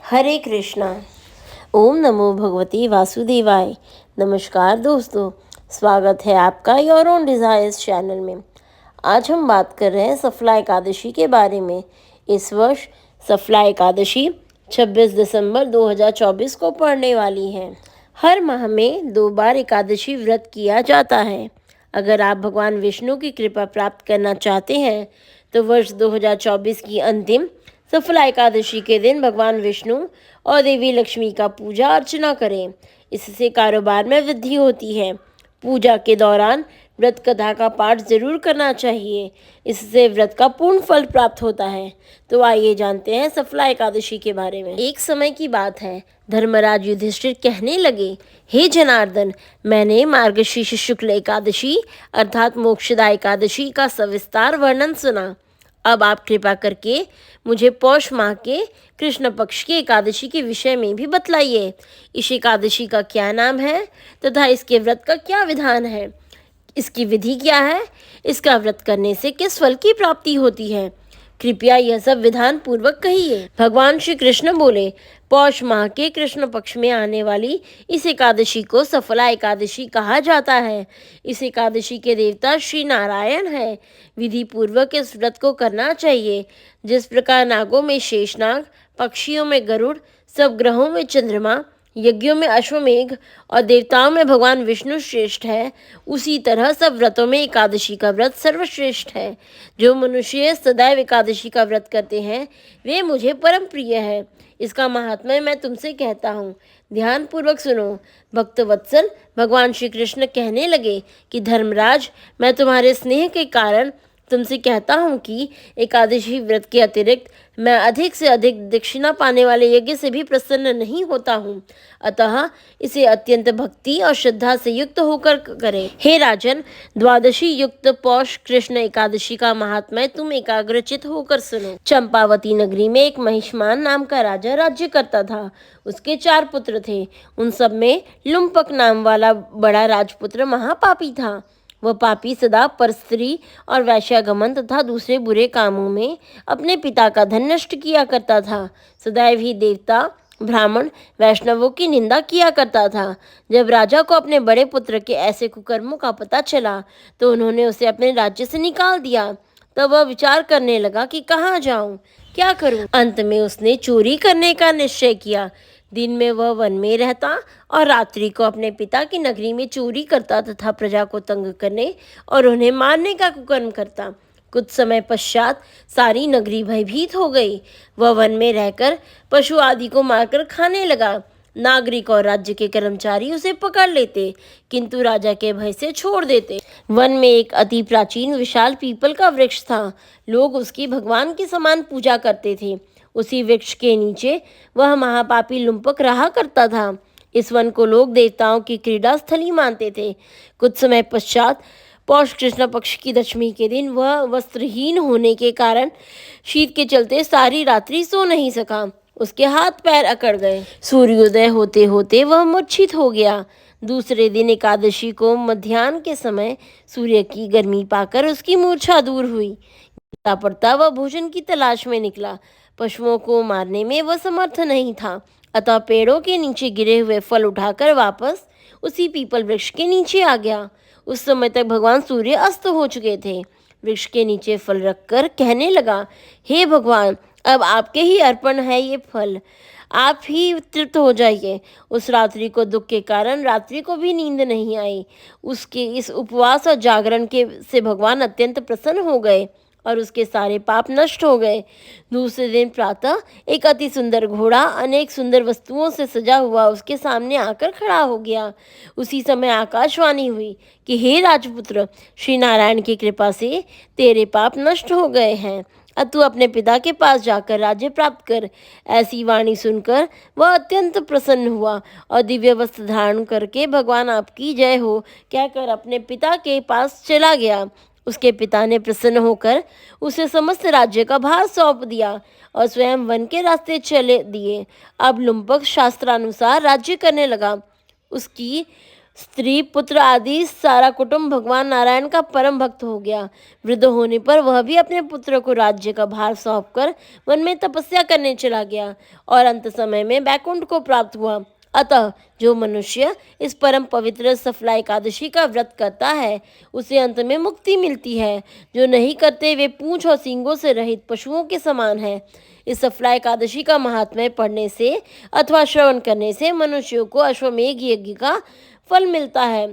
हरे कृष्णा। ओम नमो भगवती वासुदेवाय। नमस्कार दोस्तों, स्वागत है आपका योर ओन डिज़ायर्स चैनल में। आज हम बात कर रहे हैं सफला एकादशी के बारे में। इस वर्ष सफला एकादशी 26 दिसंबर 2024 को पड़ने वाली है। हर माह में 2 बार एकादशी व्रत किया जाता है। अगर आप भगवान विष्णु की कृपा प्राप्त करना चाहते हैं तो वर्ष 2024 की अंतिम सफला एकादशी के दिन भगवान विष्णु और देवी लक्ष्मी का पूजा अर्चना करें। इससे कारोबार में वृद्धि होती है। पूजा के दौरान व्रत कथा का पाठ जरूर करना चाहिए, इससे व्रत का पूर्ण फल प्राप्त होता है। तो आइए जानते हैं सफला एकादशी के बारे में। एक समय की बात है, धर्मराज युधिष्ठिर कहने लगे, हे जनार्दन, मैंने मार्गशीर्ष शुक्ल एकादशी अर्थात मोक्षदा एकादशी का सविस्तार वर्णन सुना। अब आप कृपा करके मुझे पौष माह के कृष्ण पक्ष की एकादशी के विषय में भी बतलाइए। इस एकादशी का क्या नाम है तथा इसके व्रत का क्या विधान है, इसकी विधि क्या है, इसका व्रत करने से किस फल की प्राप्ति होती है। कृपया यह सब विधान पूर्वक कहिए। भगवान श्री कृष्ण बोले, पौष माह के कृष्ण पक्ष में आने वाली इस एकादशी को सफला एकादशी कहा जाता है। इस एकादशी के देवता श्री नारायण है। विधि पूर्वक इस व्रत को करना चाहिए। जिस प्रकार नागों में शेषनाग, पक्षियों में गरुड़, सब ग्रहों में चंद्रमा, यज्ञों में अश्वमेघ और देवताओं में भगवान विष्णु श्रेष्ठ है, उसी तरह सब व्रतों में एकादशी का व्रत सर्वश्रेष्ठ है। जो मनुष्य सदैव एकादशी का व्रत करते हैं वे मुझे परम प्रिय है। इसका महात्म्य मैं तुमसे कहता हूँ, ध्यान पूर्वक सुनो। भक्त वत्सल भगवान श्री कृष्ण कहने लगे कि धर्मराज, मैं तुम्हारे स्नेह के कारण तुमसे कहता हूँ कि एकादशी व्रत के अतिरिक्त मैं अधिक से अधिक दक्षिणा पाने वाले यज्ञ से भी प्रसन्न नहीं होता हूँ। अतः इसे अत्यंत भक्ति और श्रद्धा से युक्त होकर करें। हे राजन, द्वादशी युक्त पौष कृष्ण एकादशी का महात्म्य तुम एकाग्रचित होकर सुनो। चंपावती नगरी में एक महिष्मान नाम का राजा राज्य करता था। उसके 4 पुत्र थे। उन सब में लुम्पक नाम वाला बड़ा राजपुत्र महापापी था। वह पापी सदा परस्त्री और वैश्यागमन तथा दूसरे बुरे कामों में अपने पिता का धन नष्ट किया करता था। सदैव ही देवता, ब्राह्मण, वैष्णवों की निंदा किया करता था। जब राजा को अपने बड़े पुत्र के ऐसे कुकर्मों का पता चला तो उन्होंने उसे अपने राज्य से निकाल दिया। तब वह विचार करने लगा कि कहाँ जाऊं, क्या करूं। अंत में उसने चोरी करने का निश्चय किया। दिन में वह वन में रहता और रात्रि को अपने पिता की नगरी में चोरी करता तथा प्रजा को तंग करने और उन्हें मारने का कुकर्म करता। कुछ समय पश्चात सारी नगरी भयभीत हो गई। वह वन में रहकर पशु आदि को मारकर खाने लगा। नागरिक और राज्य के कर्मचारी उसे पकड़ लेते, किंतु राजा के भय से छोड़ देते। वन में एक अति प्राचीन विशाल पीपल का वृक्ष था। लोग उसकी भगवान के समान पूजा करते थे। उसी वृक्ष के नीचे वह महापापी लुम्पक रहा करता था। इस वन को लोग देवताओं की क्रीड़ा स्थली मानते थे। कुछ समय पश्चात पौष कृष्ण पक्ष की दशमी के दिन वह वस्त्रहीन होने के कारण शीत के चलते सारी रात्रि सो नहीं सका। उसके हाथ पैर अकड़ गए। सूर्योदय होते होते वह मूर्छित हो गया। दूसरे दिन एकादशी को मध्याह्न के समय सूर्य की गर्मी पाकर उसकी मूर्छा दूर हुई। पड़ता वह भोजन की तलाश में निकला। पशुओं को मारने में वह समर्थ नहीं था, अतः पेड़ों के नीचे गिरे हुए फल उठाकर वापस उसी पीपल वृक्ष के नीचे आ गया। उस समय तक भगवान सूर्य अस्त हो चुके थे। वृक्ष के नीचे फल रखकर कहने लगा, हे भगवान, अब आपके ही अर्पण है ये फल, आप ही तृप्त हो जाइए। उस रात्रि को दुख के कारण रात्रि को भी नींद नहीं आई। उसके इस उपवास और जागरण के से भगवान अत्यंत प्रसन्न हो गए और उसके सारे पाप नष्ट हो गए। दूसरे दिन प्रातः एक अति सुंदर घोड़ा अनेक सुंदर वस्तुओं से सजा हुआ उसके सामने आकर खड़ा हो गया। उसी समय आकाशवाणी हुई कि हे राजपुत्र, श्री नारायण की कृपा से तेरे पाप नष्ट हो गए हैं। अब तू अपने पिता के पास जाकर राज्य प्राप्त कर। ऐसी वाणी सुनकर वह अत्यंत प्रसन्न हुआ और दिव्य वस्त्र धारण करके भगवान आपकी जय हो कहकर अपने पिता के पास चला गया। उसके पिता ने प्रसन्न होकर उसे समस्त राज्य का भार सौंप दिया और स्वयं वन के रास्ते चले दिए। अब लुम्पक शास्त्रानुसार राज्य करने लगा। उसकी स्त्री पुत्र आदि सारा कुटुंब भगवान नारायण का परम भक्त हो गया। वृद्ध होने पर वह भी अपने पुत्र को राज्य का भार सौंपकर वन में तपस्या करने चला गया और अंत समय में बैकुंठ को प्राप्त हुआ। अतः जो मनुष्य इस परम पवित्र सफला एकादशी का व्रत करता है उसे अंत में मुक्ति मिलती है। जो नहीं करते वे पूंछ और सींगों से रहित पशुओं के समान है। इस सफला एकादशी का महात्म्य पढ़ने से अथवा श्रवण करने से मनुष्यों को अश्वमेध यज्ञ का फल मिलता है।